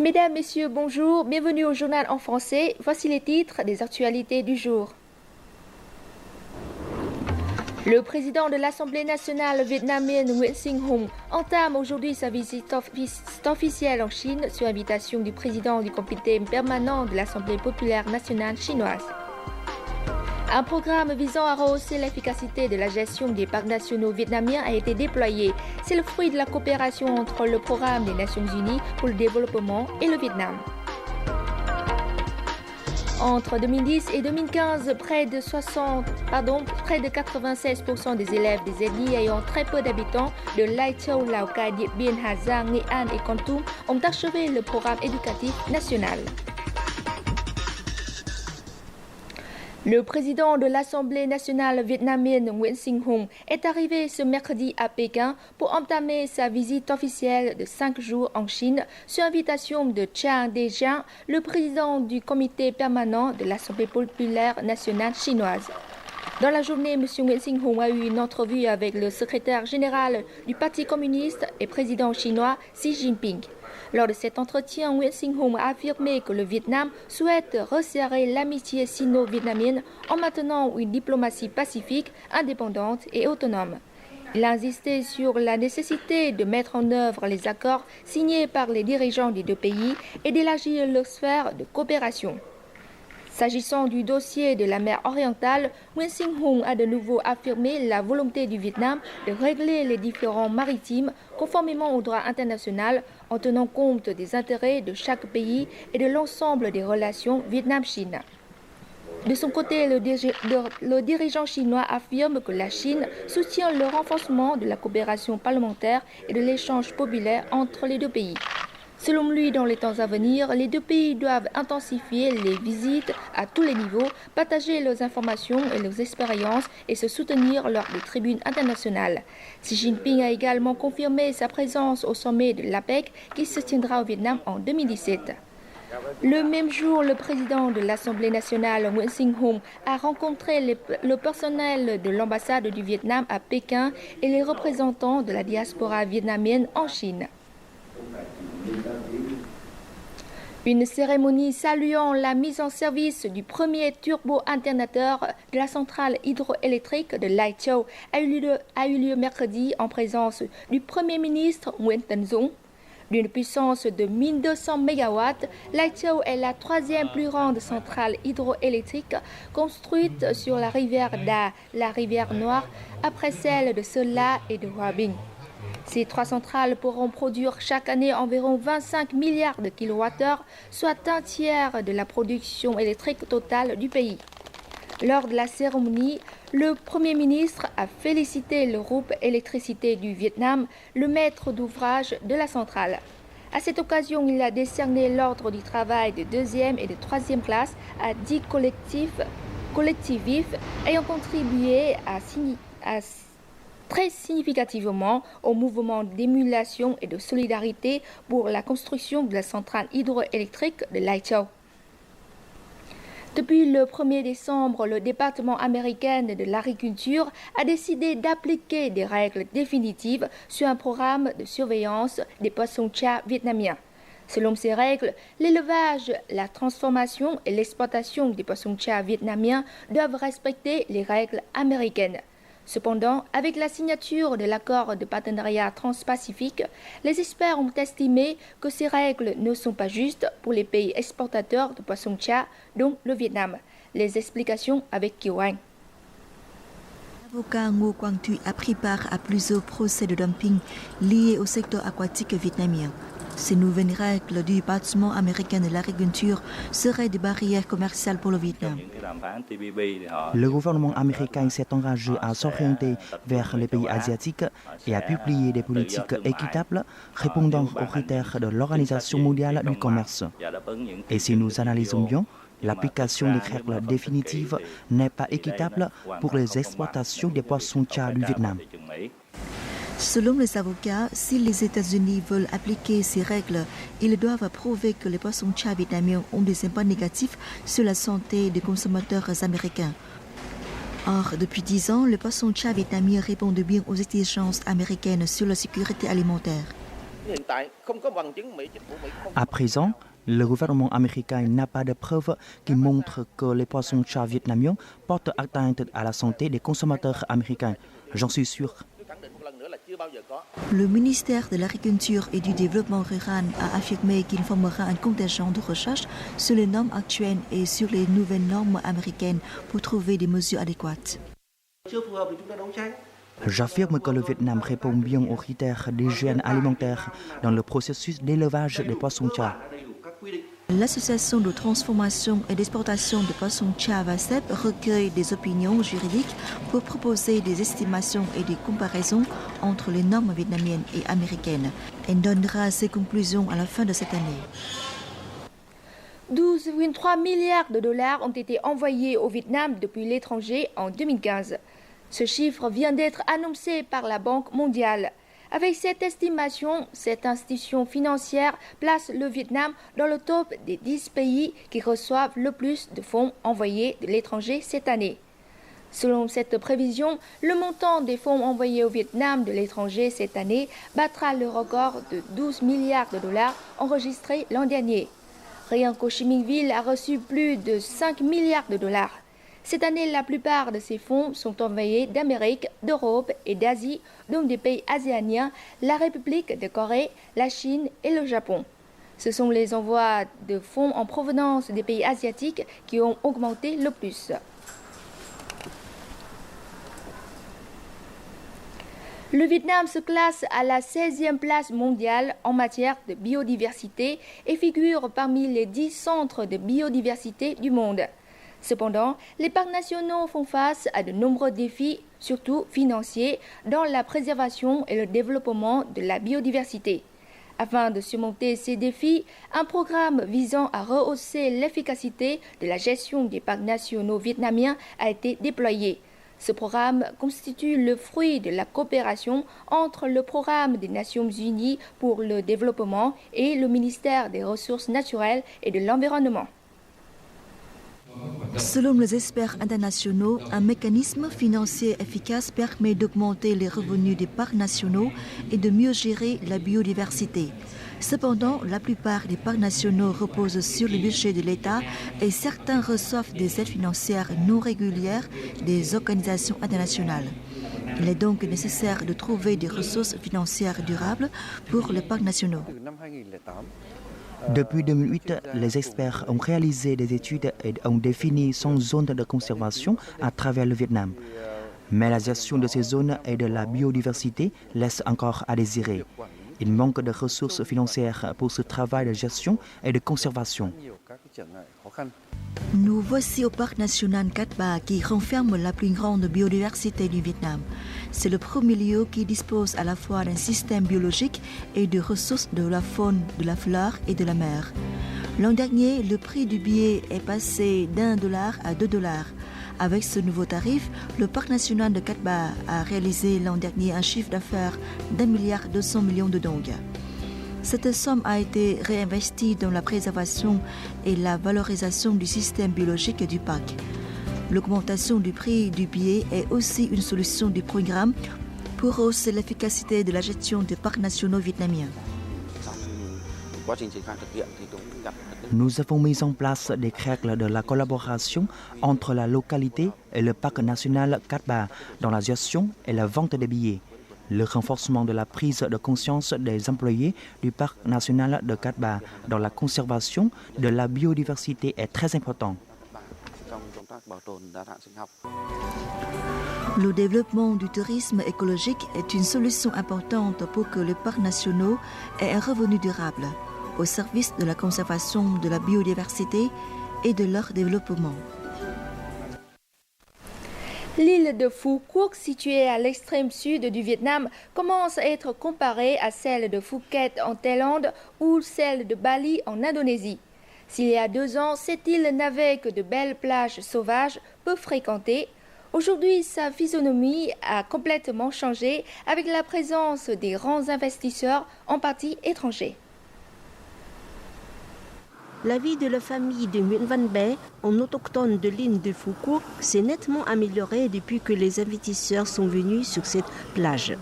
Mesdames, Messieurs, bonjour, bienvenue au journal en français. Voici les titres des actualités du jour. Le président de l'Assemblée nationale vietnamienne Nguyen Sinh Hung entame aujourd'hui sa visite officielle en Chine sur invitation du président du comité permanent de l'Assemblée populaire nationale chinoise. Un programme visant à rehausser l'efficacité de la gestion des parcs nationaux vietnamiens a été déployé. C'est le fruit de la coopération entre le Programme des Nations Unies pour le développement et le Vietnam. Entre 2010 et 2015, près de 96% des élèves des ethnies ayant très peu d'habitants de Lai Châu, Lào Cai, Điện Biên, Hà Giang, Nghệ An et Kon Tum ont achevé le programme éducatif national. Le président de l'Assemblée nationale vietnamienne Nguyen Sinh Hung est arrivé ce mercredi à Pékin pour entamer sa visite officielle de 5 jours en Chine sur invitation de Chiang Kai-shek, le président du comité permanent de l'Assemblée populaire nationale chinoise. Dans la journée, M. Nguyen Sinh Hung a eu une entrevue avec le secrétaire général du Parti communiste et président chinois Xi Jinping. Lors de cet entretien, Nguyen Sinh Hung a affirmé que le Vietnam souhaite resserrer l'amitié sino-vietnamienne en maintenant une diplomatie pacifique, indépendante et autonome. Il a insisté sur la nécessité de mettre en œuvre les accords signés par les dirigeants des deux pays et d'élargir leur sphère de coopération. S'agissant du dossier de la mer orientale, Nguyen Sinh Hung a de nouveau affirmé la volonté du Vietnam de régler les différends maritimes conformément au droit international en tenant compte des intérêts de chaque pays et de l'ensemble des relations Vietnam-Chine. De son côté, le dirigeant chinois affirme que la Chine soutient le renforcement de la coopération parlementaire et de l'échange populaire entre les deux pays. Selon lui, dans les temps à venir, les deux pays doivent intensifier les visites à tous les niveaux, partager leurs informations et leurs expériences et se soutenir lors des tribunes internationales. Xi Jinping a également confirmé sa présence au sommet de l'APEC qui se tiendra au Vietnam en 2017. Le même jour, le président de l'Assemblée nationale, Nguyen Sinh Hung, a rencontré le personnel de l'ambassade du Vietnam à Pékin et les représentants de la diaspora vietnamienne en Chine. Une cérémonie saluant la mise en service du premier turbo-alternateur de la centrale hydroélectrique de Lai Châu a eu lieu mercredi en présence du Premier ministre Nguyen Tân Dũng. D'une puissance de 1200 MW, Lai Châu est la troisième plus grande centrale hydroélectrique construite sur la rivière Da, la rivière Noire, après celle de Sơn La et de Hòa Bình. Ces trois centrales pourront produire chaque année environ 25 milliards de kWh, soit un tiers de la production électrique totale du pays. Lors de la cérémonie, le Premier ministre a félicité le groupe Électricité du Vietnam, le maître d'ouvrage de la centrale. À cette occasion, il a décerné l'ordre du travail de 2e et de 3e classe à 10 collectifs ayant contribué très significativement au mouvement d'émulation et de solidarité pour la construction de la centrale hydroélectrique de Lai Châu. Depuis le 1er décembre, le département américain de l'agriculture a décidé d'appliquer des règles définitives sur un programme de surveillance des poissons-chats vietnamiens. Selon ces règles, l'élevage, la transformation et l'exploitation des poissons-chats vietnamiens doivent respecter les règles américaines. Cependant, avec la signature de l'accord de partenariat transpacifique, les experts ont estimé que ces règles ne sont pas justes pour les pays exportateurs de poissons-chats, dont le Vietnam. Les explications avec Kiều Anh. L'avocat Ngo Quang Thuy a pris part à plusieurs procès de dumping liés au secteur aquatique vietnamien. Ces nouvelles règles du département américain de l'agriculture seraient des barrières commerciales pour le Vietnam. Le gouvernement américain s'est engagé à s'orienter vers les pays asiatiques et à publier des politiques équitables répondant aux critères de l'Organisation mondiale du commerce. Et si nous analysons bien, l'application des règles définitives n'est pas équitable pour les exportations des poissons-chats du Vietnam. Selon les avocats, si les États-Unis veulent appliquer ces règles, ils doivent prouver que les poissons-chats vietnamiens ont des impacts négatifs sur la santé des consommateurs américains. Or, depuis 10 ans, les poissons-chats vietnamiens répondent bien aux exigences américaines sur la sécurité alimentaire. À présent, le gouvernement américain n'a pas de preuves qui montrent que les poissons-chats vietnamiens portent atteinte à la santé des consommateurs américains. J'en suis sûr. Le ministère de l'Agriculture et du Développement rural a affirmé qu'il formera un contingent de recherche sur les normes actuelles et sur les nouvelles normes américaines pour trouver des mesures adéquates. J'affirme que le Vietnam répond bien aux critères d'hygiène alimentaire dans le processus d'élevage des poissons-chats. L'association de transformation et d'exportation de poissons-chats VASEP recueille des opinions juridiques pour proposer des estimations et des comparaisons entre les normes vietnamiennes et américaines. Elle donnera ses conclusions à la fin de cette année. 12,3 milliards de dollars ont été envoyés au Vietnam depuis l'étranger en 2015. Ce chiffre vient d'être annoncé par la Banque mondiale. Avec cette estimation, cette institution financière place le Vietnam dans le top des 10 pays qui reçoivent le plus de fonds envoyés de l'étranger cette année. Selon cette prévision, le montant des fonds envoyés au Vietnam de l'étranger cette année battra le record de 12 milliards de dollars enregistré l'an dernier. Rien qu'Ho Chi Minh Ville a reçu plus de 5 milliards de dollars. Cette année, la plupart de ces fonds sont envoyés d'Amérique, d'Europe et d'Asie, dont des pays asiatiques, la République de Corée, la Chine et le Japon. Ce sont les envois de fonds en provenance des pays asiatiques qui ont augmenté le plus. Le Vietnam se classe à la 16e place mondiale en matière de biodiversité et figure parmi les 10 centres de biodiversité du monde. Cependant, les parcs nationaux font face à de nombreux défis, surtout financiers, dans la préservation et le développement de la biodiversité. Afin de surmonter ces défis, un programme visant à rehausser l'efficacité de la gestion des parcs nationaux vietnamiens a été déployé. Ce programme constitue le fruit de la coopération entre le Programme des Nations Unies pour le développement et le ministère des Ressources naturelles et de l'Environnement. Selon les experts internationaux, un mécanisme financier efficace permet d'augmenter les revenus des parcs nationaux et de mieux gérer la biodiversité. Cependant, la plupart des parcs nationaux reposent sur le budget de l'État et certains reçoivent des aides financières non régulières des organisations internationales. Il est donc nécessaire de trouver des ressources financières durables pour les parcs nationaux. Depuis 2008, les experts ont réalisé des études et ont défini 100 zones de conservation à travers le Vietnam. Mais la gestion de ces zones et de la biodiversité laisse encore à désirer. Il manque de ressources financières pour ce travail de gestion et de conservation. Nous voici au parc national Cat Ba qui renferme la plus grande biodiversité du Vietnam. C'est le premier lieu qui dispose à la fois d'un système biologique et de ressources de la faune, de la flore et de la mer. L'an dernier, le prix du billet est passé d'$1 à $2. Avec ce nouveau tarif, le parc national de Cat Ba a réalisé l'an dernier un chiffre d'affaires d'1,2 milliard de dong. Cette somme a été réinvestie dans la préservation et la valorisation du système biologique du parc. L'augmentation du prix du billet est aussi une solution du programme pour hausser l'efficacité de la gestion des parcs nationaux vietnamiens. Nous avons mis en place des règles de la collaboration entre la localité et le parc national Cat Ba dans la gestion et la vente des billets. Le renforcement de la prise de conscience des employés du parc national de Cat Ba dans la conservation de la biodiversité est très important. Le développement du tourisme écologique est une solution importante pour que les parcs nationaux aient un revenu durable au service de la conservation de la biodiversité et de leur développement. L'île de Phu Quoc, située à l'extrême sud du Vietnam, commence à être comparée à celle de Phuket en Thaïlande ou celle de Bali en Indonésie. S'il y a 2 ans, cette île n'avait que de belles plages sauvages, peu fréquentées. Aujourd'hui, sa physionomie a complètement changé avec la présence des grands investisseurs, en partie étrangers. La vie de la famille de Nguyen Van Bay, en autochtone de l'île de Phu Quoc, s'est nettement améliorée depuis que les investisseurs sont venus sur cette plage.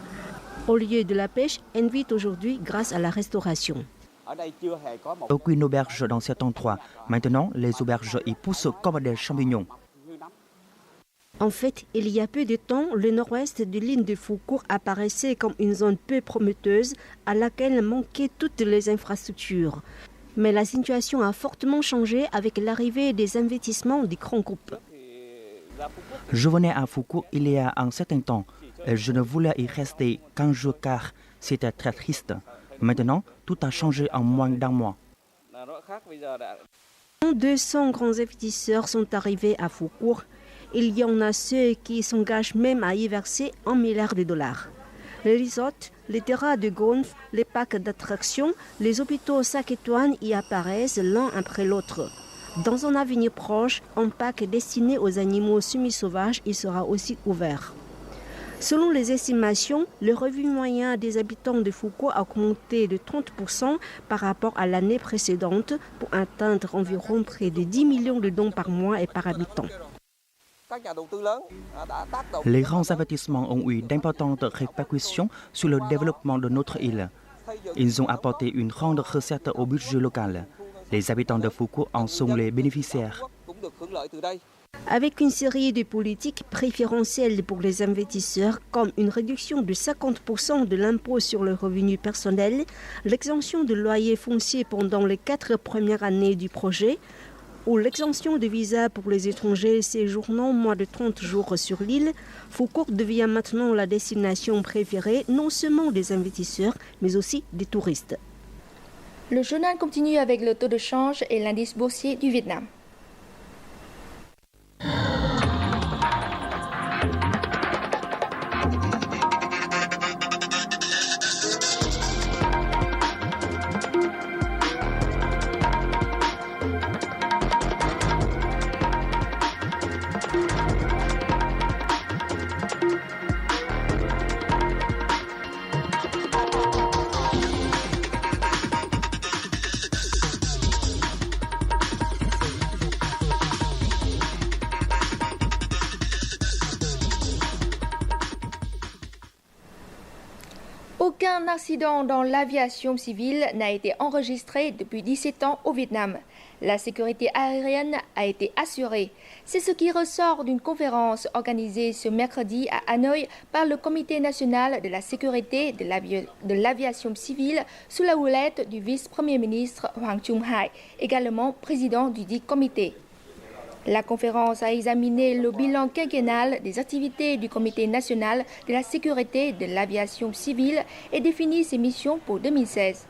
au lieu de la pêche, elle vit aujourd'hui grâce à la restauration. Aucune auberge dans cet endroit. Maintenant, les auberges y poussent comme des champignons. En fait, il y a peu de temps, le nord-ouest de l'île de Foucault apparaissait comme une zone peu prometteuse à laquelle manquaient toutes les infrastructures. Mais la situation a fortement changé avec l'arrivée des investissements des grands groupes. Je venais à Foucault il y a un certain temps. Et je ne voulais y rester qu'un jour car c'était très triste. Maintenant, tout a changé en moins d'un mois. 200 grands investisseurs sont arrivés à Foucault. Il y en a ceux qui s'engagent même à y verser $1 milliard. Les resorts, les terrains de golf, les parcs d'attractions, les hôpitaux 5 étoiles y apparaissent l'un après l'autre. Dans un avenir proche, un parc destiné aux animaux semi-sauvages y sera aussi ouvert. Selon les estimations, le revenu moyen des habitants de Foucault a augmenté de 30% par rapport à l'année précédente pour atteindre environ près de 10 millions de dons par mois et par habitant. Les grands investissements ont eu d'importantes répercussions sur le développement de notre île. Ils ont apporté une grande recette au budget local. Les habitants de Foucault en sont les bénéficiaires. Avec une série de politiques préférentielles pour les investisseurs, comme une réduction de 50% de l'impôt sur le revenu personnel, l'exemption de loyer foncier pendant les 4 premières années du projet, ou l'exemption de visa pour les étrangers séjournant moins de 30 jours sur l'île, Foucault devient maintenant la destination préférée non seulement des investisseurs, mais aussi des touristes. Le journal continue avec le taux de change et l'indice boursier du Vietnam. Aucun accident dans l'aviation civile n'a été enregistré depuis 17 ans au Vietnam. La sécurité aérienne a été assurée. C'est ce qui ressort d'une conférence organisée ce mercredi à Hanoï par le Comité national de la sécurité de l'aviation civile sous la houlette du vice-premier ministre Hoàng Trung Hải, également président du dit comité. La conférence a examiné le bilan quinquennal des activités du Comité national de la sécurité de l'aviation civile et défini ses missions pour 2016.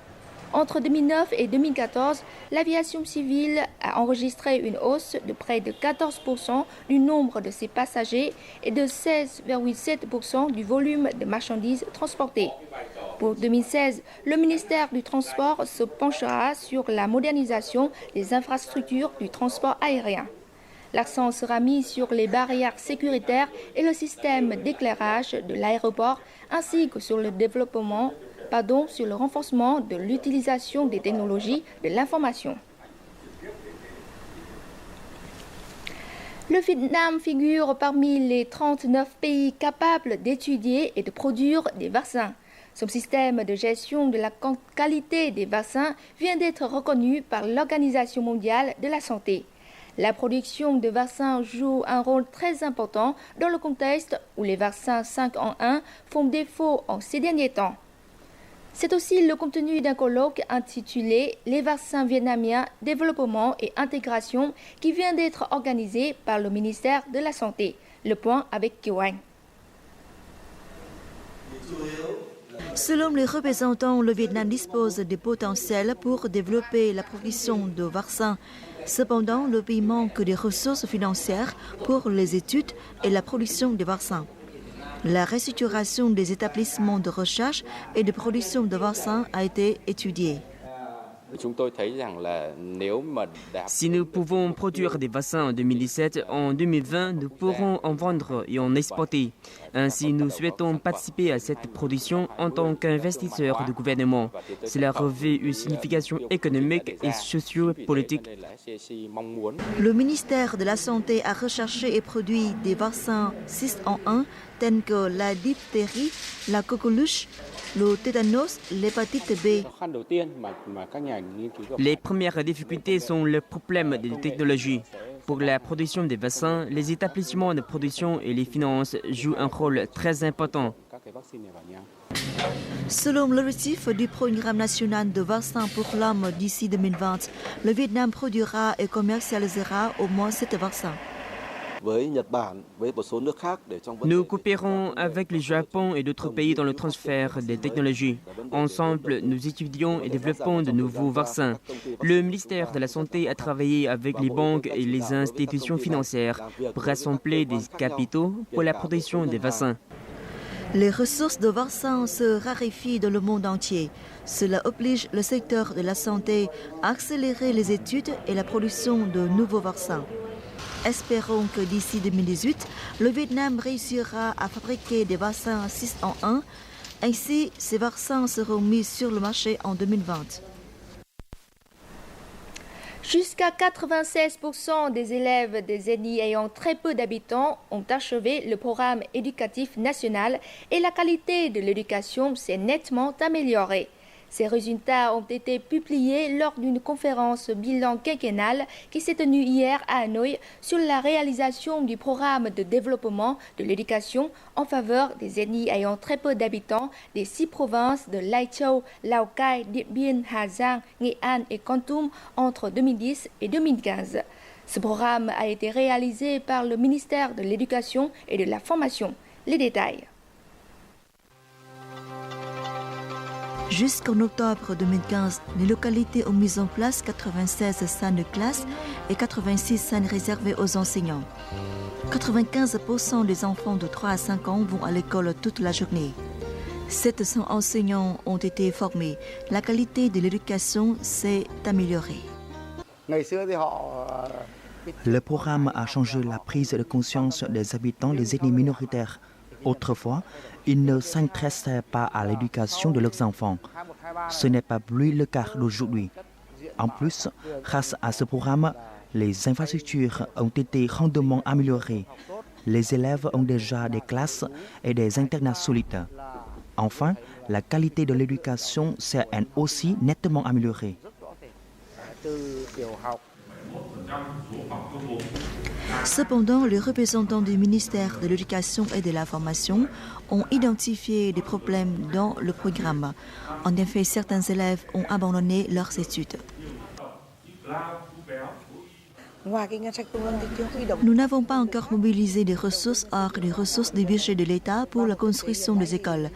Entre 2009 et 2014, l'aviation civile a enregistré une hausse de près de 14% du nombre de ses passagers et de 16,7% du volume de marchandises transportées. Pour 2016, le ministère du Transport se penchera sur la modernisation des infrastructures du transport aérien. L'accent sera mis sur les barrières sécuritaires et le système d'éclairage de l'aéroport, ainsi que sur le sur le renforcement de l'utilisation des technologies de l'information. Le Vietnam figure parmi les 39 pays capables d'étudier et de produire des vaccins. Son système de gestion de la qualité des vaccins vient d'être reconnu par l'Organisation mondiale de la santé. La production de vaccins joue un rôle très important dans le contexte où les vaccins 5 en 1 font défaut en ces derniers temps. C'est aussi le contenu d'un colloque intitulé « Les vaccins vietnamiens, développement et intégration » qui vient d'être organisé par le ministère de la Santé. Le point avec Kieu Anh. Selon les représentants, le Vietnam dispose des potentiels pour développer la production de vaccins. Cependant, le pays manque des ressources financières pour les études et la production des vaccins. La restructuration des établissements de recherche et de production de vaccins a été étudiée. Si nous pouvons produire des vaccins en 2017, en 2020, nous pourrons en vendre et en exporter. Ainsi, nous souhaitons participer à cette production en tant qu'investisseurs du gouvernement. Cela revêt une signification économique et socio-politique. Le ministère de la Santé a recherché et produit des vaccins 6 en 1 tels que la diphtérie, la coqueluche, le tétanos, l'hépatite B. Les premières difficultés sont le problème de technologie. Pour la production des vaccins, les établissements de production et les finances jouent un rôle très important. Selon l'objectif du programme national de vaccins pour l'homme d'ici 2020, le Vietnam produira et commercialisera au moins 7 vaccins. Nous coopérons avec le Japon et d'autres pays dans le transfert des technologies. Ensemble, nous étudions et développons de nouveaux vaccins. Le ministère de la Santé a travaillé avec les banques et les institutions financières pour rassembler des capitaux pour la production des vaccins. Les ressources de vaccins se raréfient dans le monde entier. Cela oblige le secteur de la santé à accélérer les études et la production de nouveaux vaccins. Espérons que d'ici 2018, le Vietnam réussira à fabriquer des vaccins 6 en 1. Ainsi, ces vaccins seront mis sur le marché en 2020. Jusqu'à 96% des élèves des ethnies ayant très peu d'habitants ont achevé le programme éducatif national et la qualité de l'éducation s'est nettement améliorée. Ces résultats ont été publiés lors d'une conférence bilan quinquennale qui s'est tenue hier à Hanoï sur la réalisation du programme de développement de l'éducation en faveur des ethnies ayant très peu d'habitants des 6 provinces de Lai Châu, Lào Cai, Điện Biên, Hà Giang, Nghệ An et Kon Tum entre 2010 et 2015. Ce programme a été réalisé par le ministère de l'Éducation et de la Formation. Les détails. Jusqu'en octobre 2015, les localités ont mis en place 96 salles de classe et 86 salles réservées aux enseignants. 95% des enfants de 3 à 5 ans vont à l'école toute la journée. 700 enseignants ont été formés. La qualité de l'éducation s'est améliorée. Le programme a changé la prise de conscience des habitants des ethnies minoritaires. Autrefois, ils ne s'intéressaient pas à l'éducation de leurs enfants. Ce n'est pas plus le cas d'aujourd'hui. En plus, grâce à ce programme, les infrastructures ont été grandement améliorées. Les élèves ont déjà des classes et des internats solides. Enfin, la qualité de l'éducation s'est aussi nettement améliorée. Cependant, les représentants du ministère de l'Éducation et de la Formation ont identifié des problèmes dans le programme. En effet, certains élèves ont abandonné leurs études. Nous n'avons pas encore mobilisé des ressources hors des ressources du budget de l'État pour la construction des écoles.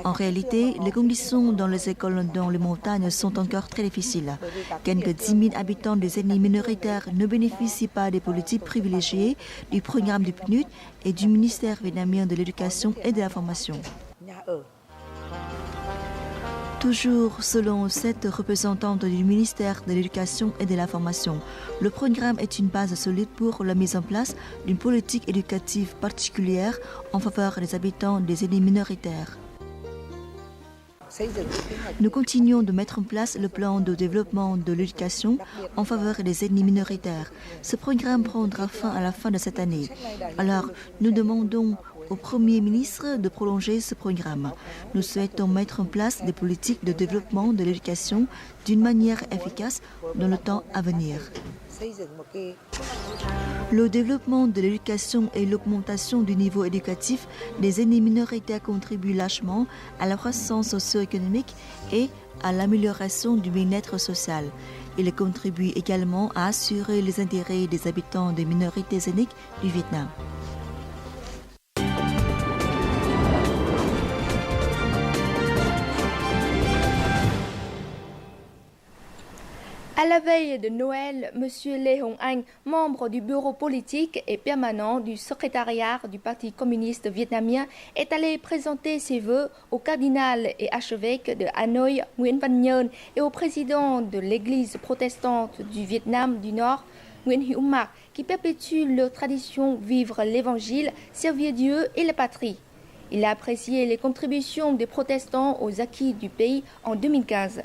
En réalité, les conditions dans les écoles dans les montagnes sont encore très difficiles. Quelques 10 000 habitants des ethnies minoritaires ne bénéficient pas des politiques privilégiées du programme du PNUD et du ministère vietnamien de l'Éducation et de la Formation. Toujours selon cette représentante du ministère de l'Éducation et de la Formation, le programme est une base solide pour la mise en place d'une politique éducative particulière en faveur des habitants des ethnies minoritaires. Nous continuons de mettre en place le plan de développement de l'éducation en faveur des ethnies minoritaires. Ce programme prendra fin à la fin de cette année. Alors, nous demandons au Premier ministre de prolonger ce programme. Nous souhaitons mettre en place des politiques de développement de l'éducation d'une manière efficace dans le temps à venir. Le développement de l'éducation et l'augmentation du niveau éducatif des ethnies minoritaires contribuent largement à la croissance socio-économique et à l'amélioration du bien-être social. Il contribue également à assurer les intérêts des habitants des minorités ethniques du Vietnam. À la veille de Noël, M. Lê Hồng Anh, membre du bureau politique et permanent du secrétariat du Parti communiste vietnamien, est allé présenter ses vœux au cardinal et archevêque de Hanoï, Nguyễn Văn Nhơn, et au président de l'église protestante du Vietnam du Nord, Nguyễn Hữu Mạc, qui perpétue leur tradition vivre l'évangile, servir Dieu et la patrie. Il a apprécié les contributions des protestants aux acquis du pays en 2015.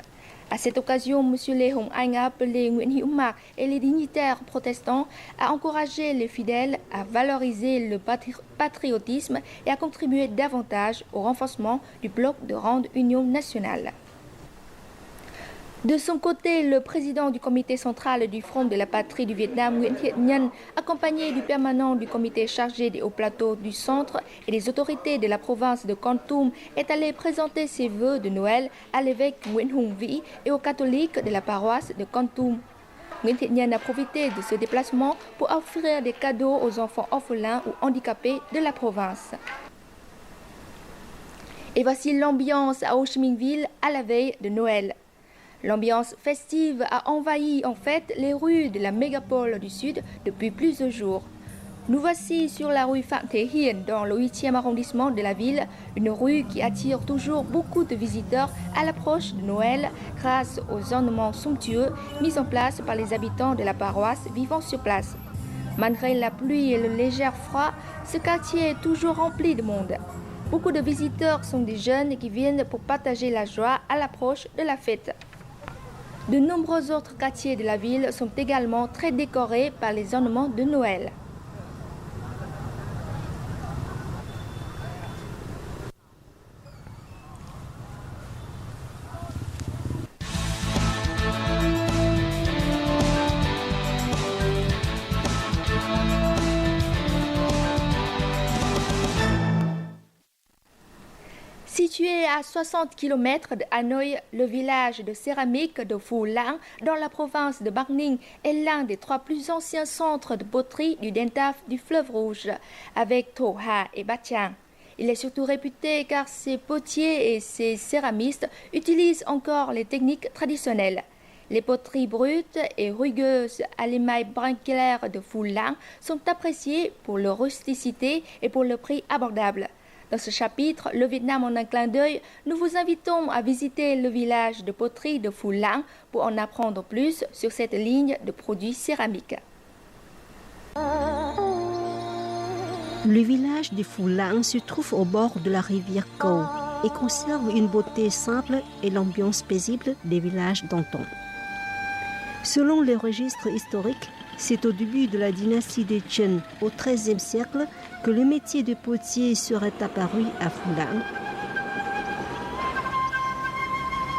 À cette occasion, M. Lê Hồng Anh a appelé Nguyễn Hữu Mạc et les dignitaires protestants à encourager les fidèles à valoriser le patriotisme et à contribuer davantage au renforcement du bloc de grande union nationale. De son côté, le président du comité central du Front de la Patrie du Vietnam, Nguyễn Thiện Nhân, accompagné du permanent du comité chargé des hauts plateaux du centre et des autorités de la province de Kon Tum, est allé présenter ses vœux de Noël à l'évêque Nguyễn Hùng Vĩ et aux catholiques de la paroisse de Kon Tum. Nguyễn Thiện Nhân a profité de ce déplacement pour offrir des cadeaux aux enfants orphelins ou handicapés de la province. Et voici l'ambiance à Ho Chi Minh Ville à la veille de Noël. L'ambiance festive a envahi en fait les rues de la mégapole du Sud depuis plusieurs jours. Nous voici sur la rue Phạm Thế Hiển dans le 8e arrondissement de la ville, une rue qui attire toujours beaucoup de visiteurs à l'approche de Noël grâce aux ornements somptueux mis en place par les habitants de la paroisse vivant sur place. Malgré la pluie et le léger froid, ce quartier est toujours rempli de monde. Beaucoup de visiteurs sont des jeunes qui viennent pour partager la joie à l'approche de la fête. De nombreux autres quartiers de la ville sont également très décorés par les ornements de Noël. Situé à 60 km de Hanoï, le village de céramique de Phu Lang, dans la province de Bắc Ninh, est l'un des 3 plus anciens centres de poterie du delta du fleuve Rouge, avec Tho Ha et Bat Chang. Il est surtout réputé car ses potiers et ses céramistes utilisent encore les techniques traditionnelles. Les poteries brutes et rugueuses à l'émail brun clair de Phu Lang sont appréciées pour leur rusticité et pour le prix abordable. Dans ce chapitre, le Vietnam en un clin d'œil, nous vous invitons à visiter le village de poterie de Phu Lang pour en apprendre plus sur cette ligne de produits céramiques. Le village de Phu Lang se trouve au bord de la rivière Cầu et conserve une beauté simple et l'ambiance paisible des villages d'antan. Selon les registres historiques, c'est au début de la dynastie des Chen, au XIIIe siècle, que le métier de potier serait apparu à Phu Lang.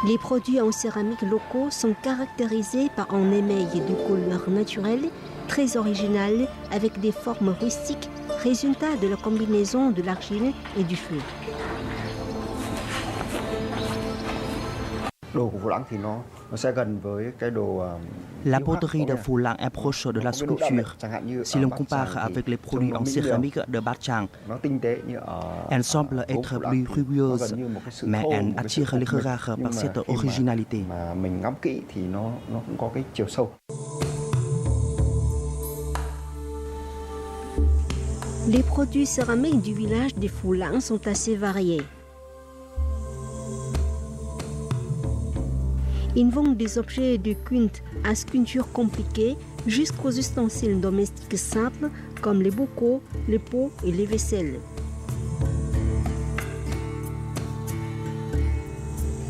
Les produits en céramique locaux sont caractérisés par un émail de couleur naturelle, très original, avec des formes rustiques, résultat de la combinaison de l'argile et du feu. La poterie de Phu Lang est proche de la sculpture. Si l'on compare avec les produits en céramique de Bat Chang, elle semble être plus rugueuse, mais elle attire les regards par cette originalité. Les produits céramiques du village de Phu Lang sont assez variés. Ils vont des objets de culte à sculptures compliquées jusqu'aux ustensiles domestiques simples comme les bocaux, les pots et les vaisselles.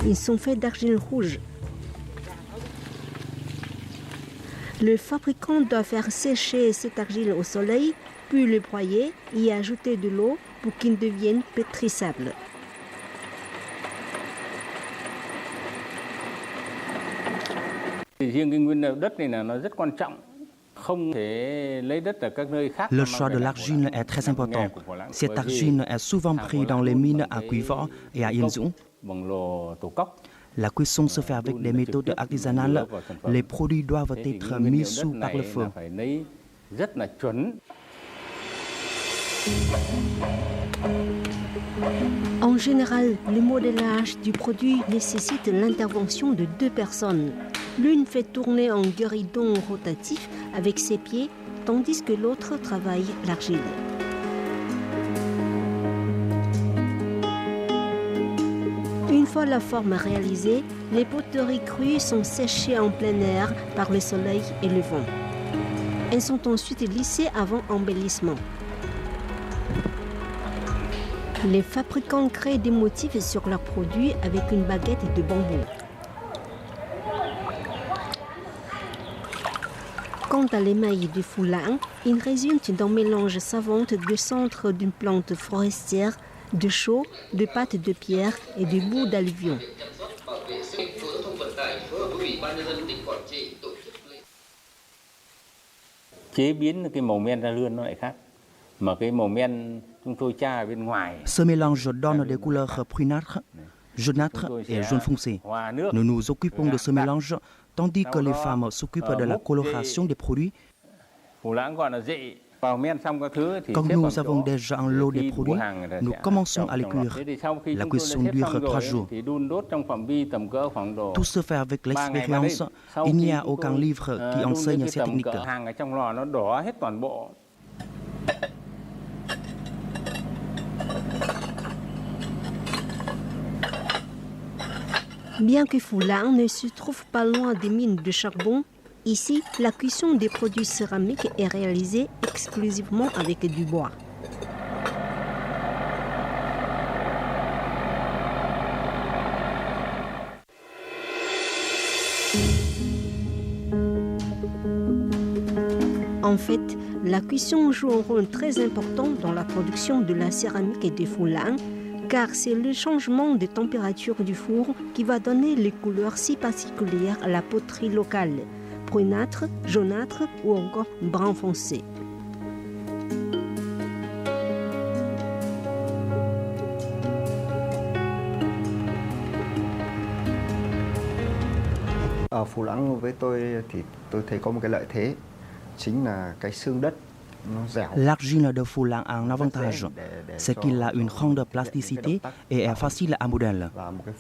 Ils sont faits d'argile rouge. Le fabricant doit faire sécher cette argile au soleil, puis le broyer et y ajouter de l'eau pour qu'il devienne pétrissable. Le choix de l'argile est très important. Cette argile est souvent prise dans les mines à Quy-Võ et à Yên Dũng. La cuisson se fait avec des méthodes artisanales. Les produits doivent être mis sous par le feu. En général, le modélage du produit nécessite l'intervention de 2 personnes. L'une fait tourner en guéridon rotatif avec ses pieds, tandis que l'autre travaille l'argile. Une fois la forme réalisée, les poteries crues sont séchées en plein air par le soleil et le vent. Elles sont ensuite lissées avant embellissement. Les fabricants créent des motifs sur leurs produits avec une baguette de bambou. Quant à l'émail du foulang, il résulte d'un mélange savant de centre d'une plante forestière, de chaux, de pâte de pierre et de boue d'alluvion. Ce mélange donne des couleurs brunâtres, jaunâtres et jaune foncé. Nous nous occupons de ce mélange, tandis que les femmes s'occupent de la coloration des produits. Quand nous avons déjà un lot de produits, nous commençons à les cuire. La cuisson dure 3 jours. Tout se fait avec l'expérience. Il n'y a aucun livre qui enseigne ces techniques. Bien que Foulang ne se trouve pas loin des mines de charbon, ici, la cuisson des produits céramiques est réalisée exclusivement avec du bois. En fait, la cuisson joue un rôle très important dans la production de la céramique et des Foulang, car c'est le changement de température du four qui va donner les couleurs si particulières à la poterie locale, brunâtre, jaunâtre ou encore brun foncé. Ở Phú Lãng với tôi thì tôi thấy có một cái lợi thế chính là cái xương đất. L'argile de Foulang a un avantage, c'est qu'il a une grande plasticité et est facile à modeler.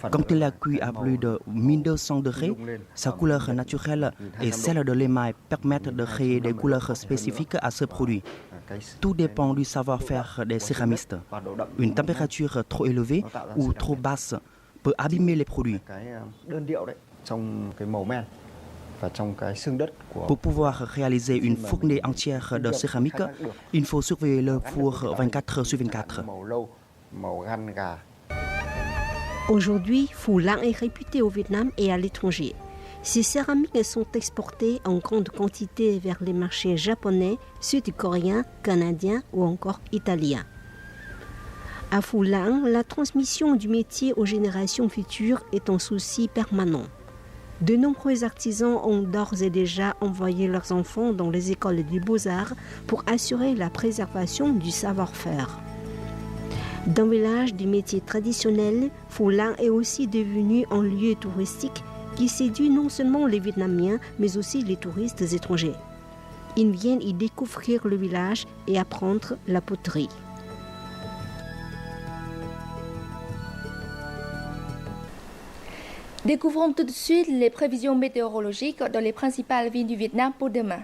Quand il est cuit à plus de 1200 degrés, sa couleur naturelle et celle de l'émail permettent de créer des couleurs spécifiques à ce produit. Tout dépend du savoir-faire des céramistes. Une température trop élevée ou trop basse peut abîmer les produits. Pour pouvoir réaliser une fournée entière de céramique, il faut surveiller le four 24/24. Aujourd'hui, Foulang est réputé au Vietnam et à l'étranger. Ces céramiques sont exportées en grande quantité vers les marchés japonais, sud-coréens, canadiens ou encore italiens. À Foulang, la transmission du métier aux générations futures est un souci permanent. De nombreux artisans ont d'ores et déjà envoyé leurs enfants dans les écoles des beaux-arts pour assurer la préservation du savoir-faire. D'un village des métiers traditionnels, Foulang est aussi devenu un lieu touristique qui séduit non seulement les Vietnamiens, mais aussi les touristes étrangers. Ils viennent y découvrir le village et apprendre la poterie. Découvrons tout de suite les prévisions météorologiques dans les principales villes du Vietnam pour demain.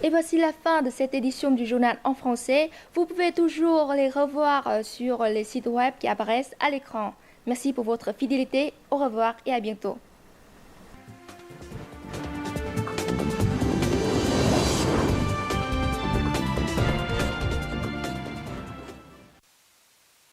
Et voici la fin de cette édition du journal en français. Vous pouvez toujours les revoir sur les sites web qui apparaissent à l'écran. Merci pour votre fidélité. Au revoir et à bientôt.